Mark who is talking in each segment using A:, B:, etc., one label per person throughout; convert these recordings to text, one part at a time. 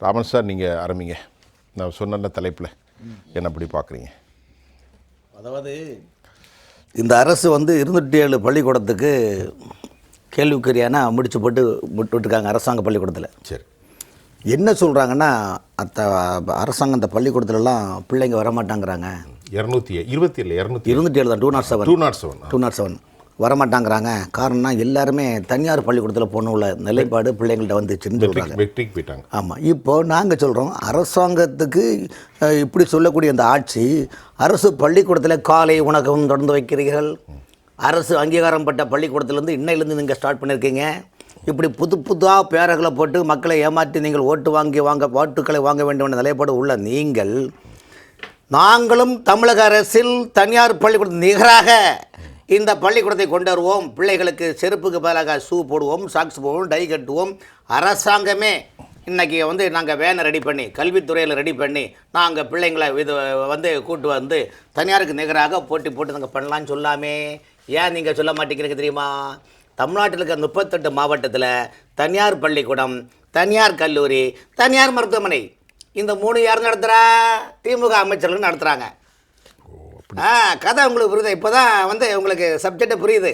A: Raman sir, நீங்கள் ஆரம்பிங்க. நான் சொன்ன தலைப்பில் என்ன அப்படி பார்க்குறீங்க?
B: அதாவது இந்த அரசு 207 பள்ளிக்கூடத்துக்கு கேள்விக்குறியான முடிச்சு போட்டு விட்டுருக்காங்க அரசாங்க பள்ளிக்கூடத்தில்.
A: சரி,
B: என்ன சொல்கிறாங்கன்னா அரசாங்கம் அந்த பள்ளிக்கூடத்துலலாம் பிள்ளைங்க வரமாட்டாங்கிறாங்க. 227 தான் 207 வரமாட்டாங்கிறாங்க. காரணம் எல்லாருமே தனியார் பள்ளிக்கூடத்தில் போகணுள்ள நிலைப்பாடு பிள்ளைங்கள்ட்ட வந்துச்சுன்னு சொல்கிறாங்க.
A: வெற்றிக்கு போயிட்டாங்க.
B: ஆமாம். இப்போது நாங்கள் சொல்கிறோம், அரசாங்கத்துக்கு இப்படி சொல்லக்கூடிய அந்த ஆட்சி அரசு பள்ளிக்கூடத்தில் காலை உணவகம் தொடர்ந்து வைக்கிறீர்கள். அரசு அங்கீகாரம் பட்ட பள்ளிக்கூடத்துலேருந்து இன்னையிலேருந்து நீங்கள் ஸ்டார்ட் பண்ணியிருக்கீங்க. இப்படி புதுதாக பேரர்களை போட்டு மக்களை ஏமாற்றி நீங்கள் ஓட்டுக்களை வாங்க வேண்டிய நிலைப்பாடு உள்ள நீங்கள், நாங்களும் தமிழக அரசில் தனியார் பள்ளிக்கூடத்துக்கு நிகராக இந்த பள்ளிக்கூடத்தை கொண்டு வருவோம். பிள்ளைகளுக்கு செருப்புக்கு பதிலாக ஷூ போடுவோம், சாக்ஸ் போடுவோம், டை கட்டுவோம். அரசாங்கமே இன்றைக்கி நாங்கள் வேனை ரெடி பண்ணி கல்வித்துறையில் ரெடி பண்ணி நாங்கள் பிள்ளைங்களை இது கூட்டு வந்து தனியாருக்கு நிகராக போட்டு நாங்கள் பண்ணலான்னு சொல்லாமே. ஏன் நீங்கள் சொல்ல மாட்டேங்கிறீங்க தெரியுமா? தமிழ்நாட்டில் இருக்க 38 மாவட்டத்தில் தனியார் பள்ளிக்கூடம், தனியார் கல்லூரி, தனியார் மருத்துவமனை, இந்த 3 யார் நடத்துகிறா? திமுக அமைச்சர்கள் நடத்துகிறாங்க. கதை உங்களுக்கு புரியுது? இப்போ தான் உங்களுக்கு சப்ஜெக்டை புரியுது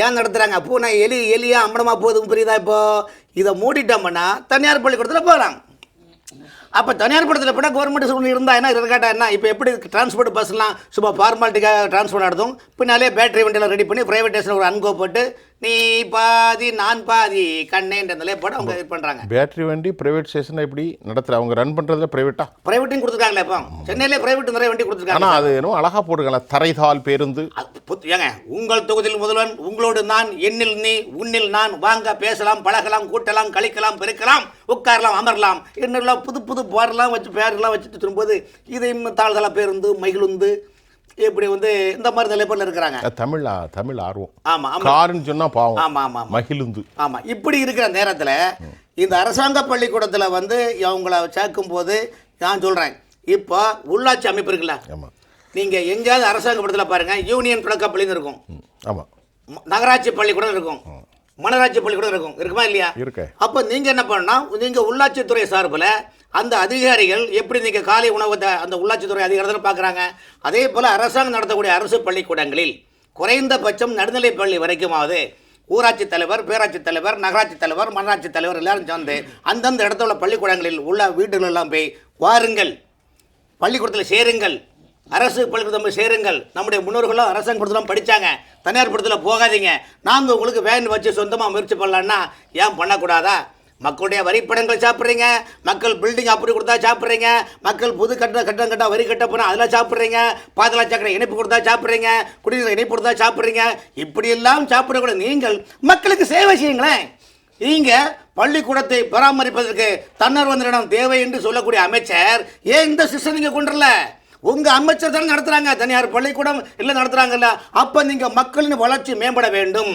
B: ஏன் நடத்துகிறாங்க. பூனை எலியாக அம்படமாக போகுதுன்னு புரியுதா? இப்போது இதை மூடிட்டோம்னா தனியார் பள்ளிக்கூடத்தில் போகலாம். அப்போ தனியார் பள்ளிக்கூடத்தில் போனால் கவர்மெண்ட் ஸ்கூல் இருந்தால் என்ன இருக்காட்டா என்ன? இப்போ எப்படி டிரான்ஸ்போர்ட் பஸ்லாம் சும்மா ஃபார்மாலிட்டிக்காக டிரான்ஸ்போர்ட் நடத்தும், பின்னாலே பேட்டரி வண்டியெல்லாம் ரெடி பண்ணி ப்ரைவேட் ஸ்டேஷன் ஒரு அன்கோ போட்டு நீ பாதி நான் பாதி கண்ணேன்ற நிலைப்பாடு அவங்க இது பண்ணுறாங்க.
A: பேட்டரி வண்டி பிரைவேட் ஸ்டேஷனை எப்படி நடத்துகிற? அவங்க ரன் பண்ணுறதுல
B: ப்ரைவேட்டையும் கொடுத்துருக்காங்களே. இப்போ சென்னையிலே ப்ரைவேட் நிறைய வண்டி கொடுத்துருக்காங்க.
A: ஆனால் அது இன்னும் அழகாக போட்டுருக்காங்க, தரைதால் பேருந்து.
B: ஏங்க, உங்கள் தொகுதியில் முதல்வன், உங்களோடு நான், என்னில் நீ, உன்னில் நான், வாங்க பேசலாம், பழகலாம், கூட்டலாம், கழிக்கலாம், பெருக்கலாம், உட்காரலாம், அமரலாம் என்னெல்லாம் புது பாடலாம் வச்சு பேரெல்லாம் வச்சுட்டு திரும்போது இதையும் தாழ்தலா பேருந்து, மகிழுந்து இப்படி இந்த மாதிரி நிலைப்பாடில் இருக்கிறாங்க.
A: தமிழ் ஆர்வம்.
B: ஆமாம்,
A: காருன்னு சொன்னால் பாவம்.
B: ஆமாம்,
A: மகிழுந்து.
B: ஆமாம். இப்படி இருக்கிற நேரத்தில் இந்த அரசாங்க பள்ளிக்கூடத்தில் அவங்கள சேர்க்கும் போது நான் சொல்கிறேன், இப்போ உள்ளாட்சி அமைப்பு இருக்குல்ல, நீங்கள் எங்கேயாவது அரசாங்க பள்ளிக்கூடத்தில் பாருங்கள், யூனியன் தொடக்கப்பள்ளின்னு இருக்கும்.
A: ஆமாம்.
B: நகராட்சி பள்ளிக்கூடம் இருக்கும், மனராட்சி பள்ளிக்கூடம் இருக்குமா இல்லையா? அப்போ நீங்கள் என்ன பண்ணால், நீங்கள் உள்ளாட்சித்துறை சார்பில் அந்த அதிகாரிகள் எப்படி நீங்கள் காலை உணவத்தை அந்த உள்ளாட்சித்துறை அதிகாரத்தில் பார்க்குறாங்க, அதே போல் அரசாங்கம் நடத்தக்கூடிய அரசு பள்ளிக்கூடங்களில் குறைந்தபட்சம் நடுநிலை பள்ளி வரைக்குமாவது ஊராட்சி தலைவர், பேராட்சி தலைவர், நகராட்சி தலைவர், மனராட்சி தலைவர் எல்லாரும் சேர்ந்து அந்தந்த இடத்துல உள்ள பள்ளிக்கூடங்களில் உள்ள வீடுகளெல்லாம் போய் வாருங்கள், பள்ளிக்கூடத்தில் சேருங்கள், அரசு பள்ளிக்கூடம் சேருங்கள். நம்முடைய முன்னோர்களும் அரசாங்க பள்ளிக்கூடம் படித்தாங்க, தனியார் பள்ளிக்கூடத்தில் போகாதீங்க, நாங்கள் உங்களுக்கு வேன் வச்சு சொந்தமாக முயற்சி பண்ணலான்னா ஏன் பண்ணக்கூடாதா? மக்களுடைய வரிப்படங்கள் சாப்பிட்றீங்க, மக்கள் பில்டிங் அப்படி கொடுத்தா சாப்பிட்றீங்க, மக்கள் புது கட்டம் கட்டா வரி கட்ட போனால் அதில் சாப்பிட்றீங்க, பாதள சக்கரை இணைப்பு கொடுத்தா சாப்பிட்றீங்க, குடிநீர் இணைப்பு கொடுத்தா சாப்பிட்றீங்க. இப்படியெல்லாம் சாப்பிடக்கூட நீங்கள் மக்களுக்கு சேவை செய்யுங்களேன். நீங்கள் பள்ளிக்கூடத்தை பராமரிப்பதற்கு தன்னார்வ நிறுவனம் தேவை என்று சொல்லக்கூடிய அமைச்சர் ஏன் இந்த சிஸ்டம் நீங்கள் கொண்டுல? உங்கள் அமைச்சர் தானே நடத்துகிறாங்க, தனியார் பள்ளிக்கூடம் இல்லை நடத்துகிறாங்கல்ல. அப்போ நீங்கள் மக்களின் வளர்ச்சி மேம்பட வேண்டும்,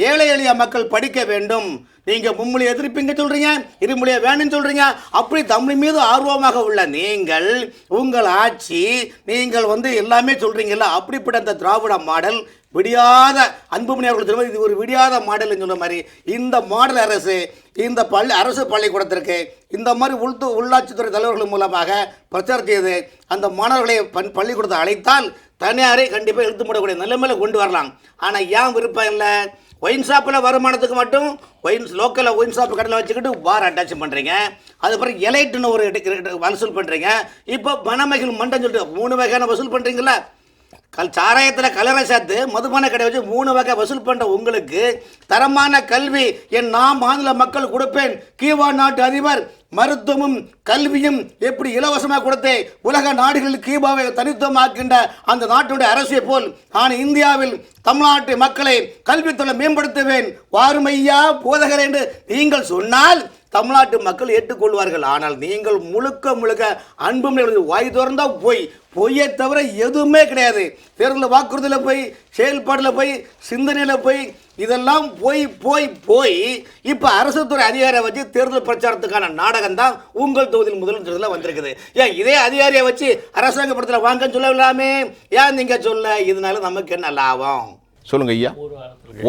B: ஏழை எளிய மக்கள் படிக்க வேண்டும். நீங்கள் மும்மொழி எதிர்ப்பீங்க சொல்கிறீங்க, இருமொழியை வேணும்னு சொல்கிறீங்க. அப்படி தமிழ் மீது ஆர்வமாக உள்ள நீங்கள், உங்கள் ஆட்சி, நீங்கள் எல்லாமே சொல்கிறீங்கல்ல. அப்படிப்பட்ட அந்த திராவிட மாடல் விடியாத அன்புமணி அவர்கள் சொல்லுவது இது ஒரு விடியாத மாடல்னு சொன்ன மாதிரி இந்த மாடல் அரசு இந்த அரசு பள்ளிக்கூடத்திற்கு இந்த மாதிரி உள்ளாட்சித்துறை தலைவர்கள் மூலமாக பிரச்சாரம் செய்து அந்த மாணவர்களை பள்ளிக்கூடத்தை அழைத்தால் தனியாரை கண்டிப்பாக இழுத்து மூடக்கூடிய நிலைமையில் கொண்டு வரலாம். ஆனால் ஏன் விருப்பம் இல்லை? ஒயின் ஷாப்பில் வருமானத்துக்கு மட்டும் லோக்கலில் ஒயின் ஷாப் கடையில் வச்சுக்கிட்டு பார் அட்டாச் பண்ணுறீங்க, அதுக்கப்புறம் எலைட்டுன்னு ஒரு வசூல் பண்ணுறீங்க, இப்போ பணமகிழ் மண்டன் சொல்லிட்டு 3 வகையான வசூல் பண்ணுறீங்களா? சாராயத்தில் கலரை சேர்த்து மதுபான கடை வச்சு 3 வகை வசூல் பண்ணுற உங்களுக்கு தரமான கல்வி என் மாநில மக்கள் கொடுப்பேன். கீவா நாட்டு அதிபர் மருத்துவமும் கல்வியும் எப்படி இலவசமாக கொடுத்தே உலக நாடுகளில் கீபாவை தனித்துவமாக்கின்ற அந்த நாட்டுடைய அரசை போல் நான் இந்தியாவில் தமிழ்நாட்டு மக்களை கல்வித்துறை மேம்படுத்துவேன், வாருமையா போதகர் என்று நீங்கள் சொன்னால் தமிழ்நாட்டு மக்கள் ஏற்றுக்கொள்வார்கள். ஆனால் நீங்கள் முழுக்க அன்பும் வாய் திறந்தால் பொய்யை தவிர எதுவுமே கிடையாது. தேர்தல் வாக்குறுதியில் போய், செயல்பாட்டில் போய், சிந்தனையில் போய், இதெல்லாம் போய் இப்போ அரசு துறை அதிகாரியை வச்சு தேர்தல் பிரச்சாரத்துக்கான நாடகம் தான் உங்கள் தொகுதியில் முதலமைச்சரில் வந்திருக்குது. ஏன் இதே அதிகாரியை வச்சு அரசாங்க படத்தில் வாங்கன்னு சொல்லலாமே? ஏன் நீங்கள் சொல்ல? இதனால நமக்கு என்ன லாபம்?
A: சொல்லுங்க ஐயா.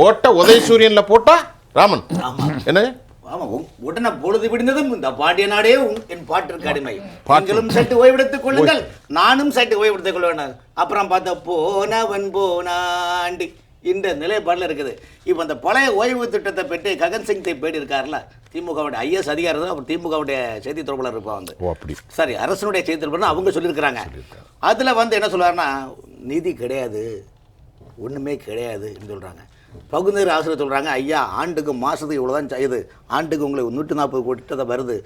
A: ஓட்ட உதயசூரியனில் போட்டா ராமன் என்ன
B: ஆமாம், உடனே பொழுது விடுந்ததும் இந்த பாண்டிய நாடே என் பாட்டிற்கு அடிமை, நீங்களும் சற்று ஓய்வெடுத்துக் கொள்ளுங்கள், நானும் சற்று ஓய்வெடுத்துக் கொள்வேன். அப்புறம் பார்த்தா போனவன் போனாண்டி இந்த நிலைப்பாடில் இருக்குது. இப்போ அந்த பழைய ஓய்வு திட்டத்தை பெற்று ககன் சிங் தேடி இருக்காருல்ல, திமுகவுடைய ஐஎஸ் அதிகாரி தான், அப்புறம் திமுகவுடைய செய்தி தொடர்பாளர் இருப்பான் வந்து.
A: அப்படி
B: சரி, அரசனுடைய செய்தி தொடர்பாளர் அவங்க சொல்லியிருக்கிறாங்க. அதில் வந்து என்ன சொல்லுவாருன்னா, நிதி கிடையாது, ஒன்றுமே கிடையாதுன்னு சொல்கிறாங்க. பகுதிநேர ஆசிரியர் சொல்கிறாங்க, ஐயா ஆண்டுக்கு மாதத்துக்கு இவ்வளோ தான் இது, ஆண்டுக்கு உங்களுக்கு 140 கோடி தான் வருது,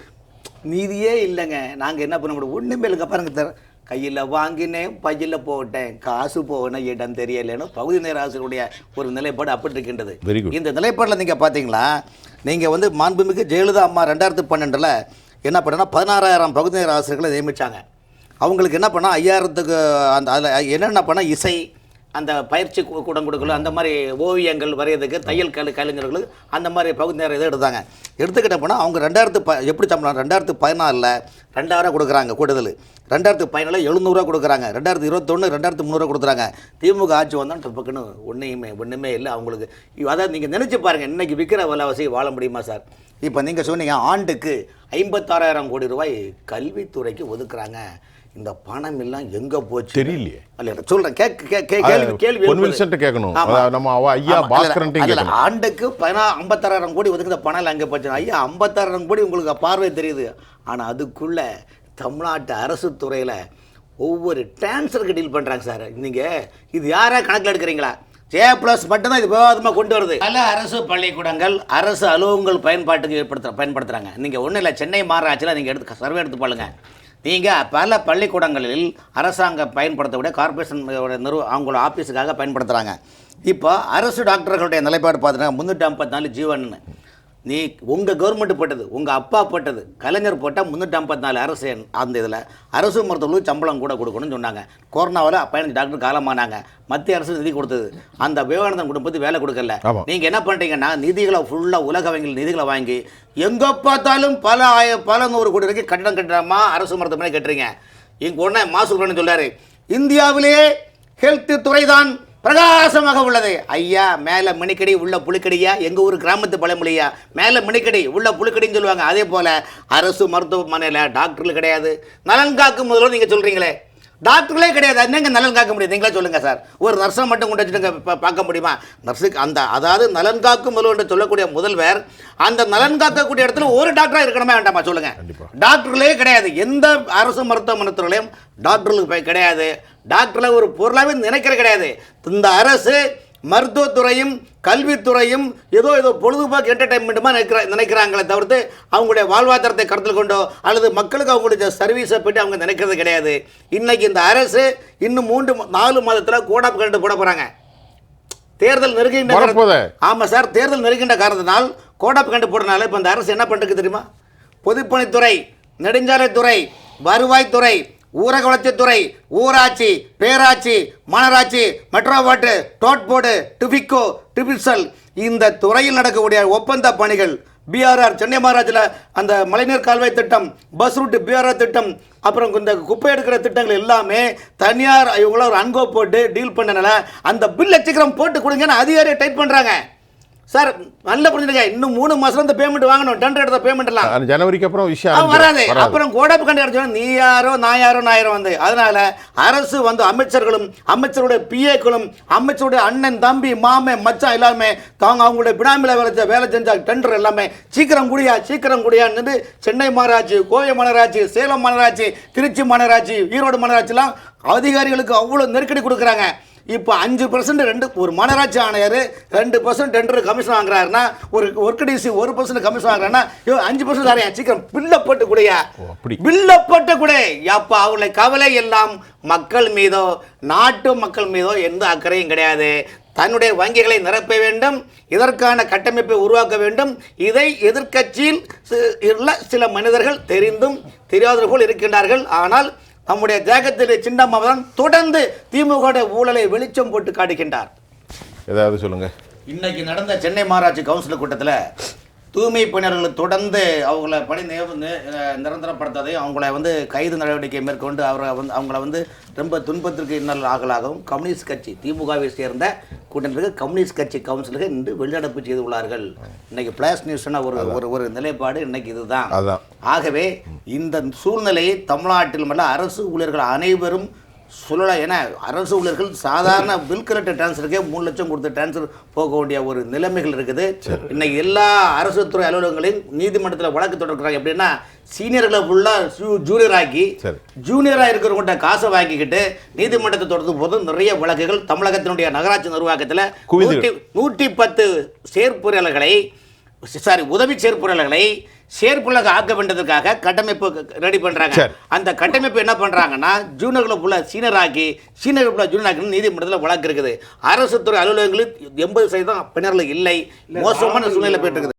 B: நிதியே இல்லைங்க, நாங்கள் என்ன பண்ண முடியும், ஒன்றுமே இல்லைங்க, பாருங்க தர கையில் வாங்கினேன் பையில் போட்டேன், காசு போகணும் இடம் தெரியலைன்னு பகுதி நேர ஆசிரியருடைய ஒரு நிலைப்பாடு அப்படி இருக்கின்றது. இந்த நிலைப்பாடில் நீங்கள் பார்த்தீங்களா, நீங்கள் வந்து மாண்புமிகு ஜெயலலிதா அம்மா 2012 என்ன பண்ணா 16,000 பகுதி நேர ஆசிரியர்களை நியமித்தாங்க. அவங்களுக்கு என்ன பண்ணால் 5,000க்கு அந்த அதில் என்னென்ன பண்ணால் இசை, அந்த பயிற்சி கூடம் கொடுக்கல, அந்த மாதிரி ஓவியங்கள் வரைகிறதுக்கு, தையல் கலைஞர்களுக்கு அந்த மாதிரி பகுதி நேரம் இதை எடுத்தாங்க. எடுத்துக்கிட்ட போனால் அவங்க எப்படி சம்பளம் 2014 2000 கொடுக்குறாங்க கூடுதல், 2014 700 கொடுக்குறாங்க, 2021 2300 கொடுக்குறாங்க. திமுக ஆட்சி வந்தால் டப்புக்குன்னு ஒன்றுமே இல்லை அவங்களுக்கு. அதாவது நீங்கள் நினச்சி பாருங்கள், இன்றைக்கி விற்கிற விலைவாசி வாழ முடியுமா சார்? இப்போ நீங்கள் சொன்னீங்க ஆண்டுக்கு 56,000 கோடி ரூபாய் கல்வித்துறைக்கு ஒதுக்குறாங்க. இந்த பணம் எல்லாம் எங்க போச்சு
A: தெரியலையே.
B: அல்ல சொல்றேன், கேள்வி
A: கேட்கணும். நம்ம ஐயா பாஸ்கரன்
B: ஆண்டுக்கு 56,000 கோடி ஒதுக்குற பணம் எங்க போச்சு? ஐயா 56,000 கோடி உங்களுக்கு பார்வை தெரியுது, ஆனா அதுக்குள்ள தமிழ்நாட்டு அரசு துறையில ஒவ்வொரு டிரான்ஸ்ஃபருக்கு டீல் பண்றாங்க சார். நீங்க இது யாரா கணக்கில் எடுக்கிறீங்களா? J+ மட்டும்தான் இது விவாதமாக கொண்டு வருது. பல அரசு பள்ளிக்கூடங்கள் அரசு அலுவலகங்கள் பயன்பாட்டுக்கு பயன்படுத்துறாங்க. நீங்க ஒன்றும் இல்லை, சென்னை மாநகராட்சியில் நீங்க எடுத்து சர்வே எடுத்து பாருங்க. நீங்கள் பல பள்ளிக்கூடங்களில் அரசாங்கம் பயன்படுத்தக்கூடிய கார்பரேஷன் அவங்களோட ஆஃபீஸுக்காக பயன்படுத்துகிறாங்க. இப்போ அரசு டாக்டர்களுடைய நிலைப்பாடு பார்த்தீங்கன்னா 354 ஜீவன்னு நீ உங்கள் கவர்மெண்ட் போட்டது, உங்கள் அப்பா போட்டது, கலைஞர் போட்டால் 354 அரசு அந்த இதில் அரசு மருத்துவர்களுக்கு சம்பளம் கூட கொடுக்கணும்னு சொன்னாங்க. கொரோனாவில் 15 டாக்டர் காலமானாங்க, மத்திய அரசு நிதி கொடுத்தது, அந்த விவேகானந்தன் குடும்பத்துக்கு வேலை கொடுக்கல. நீங்கள் என்ன பண்ணுறீங்கன்னா நிதிகளை ஃபுல்லாக உலக வங்கியில் நிதிகளை வாங்கி எங்கே பார்த்தாலும் பல 100 கோடி வரைக்கும் கட்டடமாக அரசு மருத்துவமனை கட்டுறீங்க. இங்கே ஒன்று மாசு சொல்லார், இந்தியாவிலேயே ஹெல்த் துறை தான் பிரகாசமாக உள்ளது. ஐயா மேலே மணிக்கடி உள்ள புழுக்கடியா, எங்கள் ஊர் கிராமத்து பழமொழியா, மேலே மணிக்கடி உள்ள புழுக்கடின்னு சொல்லுவாங்க. அதே போல் அரசு மருத்துவமனையில் டாக்டர்கள் கிடையாது. நலன் காக்கும் முதல்வர் நீங்கள் சொல்கிறீங்களே, டாக்டர்களே கிடையாது, என்னங்க நலன் காக்க முடியும்? நீங்களே சொல்லுங்கள் சார். ஒரு நர்ஸை மட்டும் கொண்டு வச்சுட்டு பார்க்க முடியுமா? நர்ஸுக்கு அதாவது நலன் காக்கும் முதல்வர் என்று சொல்லக்கூடிய முதல்வர் அந்த நலன் காக்கக்கூடிய இடத்துல ஒரு டாக்டராக இருக்கணுமா வேண்டாமா சொல்லுங்கள்? டாக்டர்களே கிடையாது, எந்த அரசு மருத்துவமனைத்துறையிலையும் டாக்டர்களுக்கு கிடையாது. டாக்டர்ல ஒரு பொருளாவே நினைக்கிற கிடையாது. இந்த அரசு மருத்துவத்துறையும் கல்வித்துறையும் ஏதோ பொழுதுபோக்கு என்டர்டைன்மெண்ட்டுமா நினைக்கிறாங்களே தவிர்த்து அவங்களுடைய வாழ்வாதாரத்தை கருத்தில் கொண்டோ அல்லது மக்களுக்கு அவங்களுடைய சர்வீஸை பற்றி அவங்க நினைக்கிறது கிடையாது. இன்னைக்கு இந்த அரசு இன்னும் 3-4 மாதத்தில் கோடாப் கரண்ட் போட போகிறாங்க. தேர்தல் நெருங்குகின்ற ஆமாம் சார், தேர்தல் நெருங்குகின்ற காரணத்தினால் கோடாப் கரண்ட் போடுறதுனால இப்போ இந்த அரசு என்ன பண்ணுறது தெரியுமா? பொதுப்பணித்துறை, நெடுஞ்சாலைத்துறை, வருவாய்த்துறை, ஊரக வளர்ச்சித்துறை, ஊராட்சி, பேராட்சி, மாநகராட்சி, மெட்ரோ வாட்டர், டோட் போர்டு, டிபிகோ, டிபிசல், இந்த துறையில் நடக்கக்கூடிய ஒப்பந்த பணிகள், பிஆர்ஆர் சென்னை மாநகராட்சியில் அந்த மழைநீர் கால்வாய் திட்டம், பஸ் ரூட் பிஆர்ஆர் திட்டம், அப்புறம் இந்த குப்பை எடுக்கிற திட்டங்கள் எல்லாமே தனியார் இவங்கள ஒரு அன்கோ போட்டு டீல் பண்ணனால அந்த பில்லை சீக்கிரம் போட்டு கொடுங்கன்னு அதிகாரியை டைப் பண்ணுறாங்க. சார் நல்ல புரிஞ்சுங்க, இன்னும் 3 மாசம் இந்த பேமெண்ட் வாங்கணும், டெண்டர் எடுத்த பேமெண்ட் எல்லாம்
A: ஜனவரிக்கு அப்புறம் விஷயம்
B: வராது. அப்புறம் கோடாப்பு கண்டு அடிச்சோம், நீ யாரோ நான் யாரோ வந்து. அதனால அரசு வந்து அமைச்சர்களும் அமைச்சருடைய பிஏக்களும் அமைச்சருடைய அண்ணன் தம்பி மாமன் மச்சான் எல்லாமே தாங்க அவங்களுடைய பினாமில வேலை செஞ்ச டெண்டர் எல்லாமே சீக்கிரம் குடியான்னு சென்னை மாநகராட்சி, கோவை மாநகராட்சி, சேலம் மாநகராட்சி, திருச்சி மாநகராட்சி, ஈரோடு மாநகராட்சிலாம் அதிகாரிகளுக்கு அவ்வளோ நெருக்கடி கொடுக்குறாங்க. இப்போ 5% ஒரு மாநகராட்சி ஆணையர் 2% டெண்டர் கமிஷன் வாங்குறாருன்னா, ஒரு ஒர்க்கடிசி 1% கமிஷன் வாங்குறாருன்னா 5% தாரையா, சீக்கிரம் பில்லை போட்டு கூடயா, பில்லை போட்டு கூட. அப்போ அவங்களை கவலை எல்லாம் மக்கள் மீதோ நாட்டு மக்கள் மீதோ எந்த அக்கறையும் கிடையாது. தன்னுடைய வங்கிகளை நிரப்ப வேண்டும், இதற்கான கட்டமைப்பை உருவாக்க வேண்டும். இதை எதிர்க்கட்சியில் சில மனிதர்கள் தெரிந்தும் தெரியாதவர்கள் இருக்கின்றார்கள். ஆனால் நம்முடைய தேகத்திலே சின்னம்மாதான் தொடர்ந்து திமுக ஊழலை வெளிச்சம் போட்டு காட்டுகின்றார்.
A: ஏதாவது சொல்லுங்க.
B: இன்னைக்கு நடந்த சென்னை மாநகராட்சி கவுன்சில் கூட்டத்தில் தூய்மை பணியாளர்கள் தொடர்ந்து அவங்கள பணி நிரந்தரப்படுத்தாதையும் அவங்கள வந்து கைது நடவடிக்கை மேற்கொண்டு அவங்கள வந்து ரொம்ப துன்பத்திற்கு இன்னல் ஆகலாகவும் கம்யூனிஸ்ட் கட்சி திமுகவை சேர்ந்த கூட்டணிக்கு கம்யூனிஸ்ட் கட்சி கவுன்சிலர்கள் இன்று வெளிநடப்பு செய்து உள்ளார்கள். இன்னைக்கு பிளாஸ் நியூஸ்னா ஒரு நிலைப்பாடு இன்னைக்கு இதுதான். ஆகவே இந்த சூழ்நிலையை தமிழ்நாட்டில் உள்ள அரசு ஊழியர்கள் அனைவரும் சொல்லலாம். ஏன்னா அரசு ஊழியர்கள் சாதாரண பில் கலெக்டர் டிரான்ஸ்ஃபருக்கே 3 லட்சம் கொடுத்து டிரான்ஸ்ஃபர் போக வேண்டிய ஒரு நிலைமைகள் இருக்குது. இன்னைக்கு எல்லா அரசு துறை அலுவலகங்களையும் நீதிமன்றத்தில் வழக்கு தொடர்கிறாங்க. எப்படின்னா சீனியர்களை ஃபுல்லாக ஜூனியர் ஆக்கி ஜூனியராக இருக்கிறவங்கள்ட்ட காசை வாங்கிக்கிட்டு நீதிமன்றத்தை தொடர்ந்து போது நிறைய வழக்குகள் தமிழகத்தினுடைய நகராட்சி நிர்வாகத்தில் 110 உதவி செயற்பொறியாளர்களை சேர்ப்புலக ஆக்க வேண்டதற்காக கட்டமைப்பு ரெடி பண்ணுறாங்க. அந்த கட்டமைப்பு என்ன பண்ணுறாங்கன்னா ஜூனியர்களை ஃபுல்லாக சீனியர் ஆக்கி ஜூனியர் ஆக்கி நீதிமன்றத்தில் வழக்கு இருக்குது. அரசு துறை அலுவலகங்களில் 80% பணியாளர்கள் இல்லை. மோசமான சூழ்நிலை போயிட்டு இருக்குது.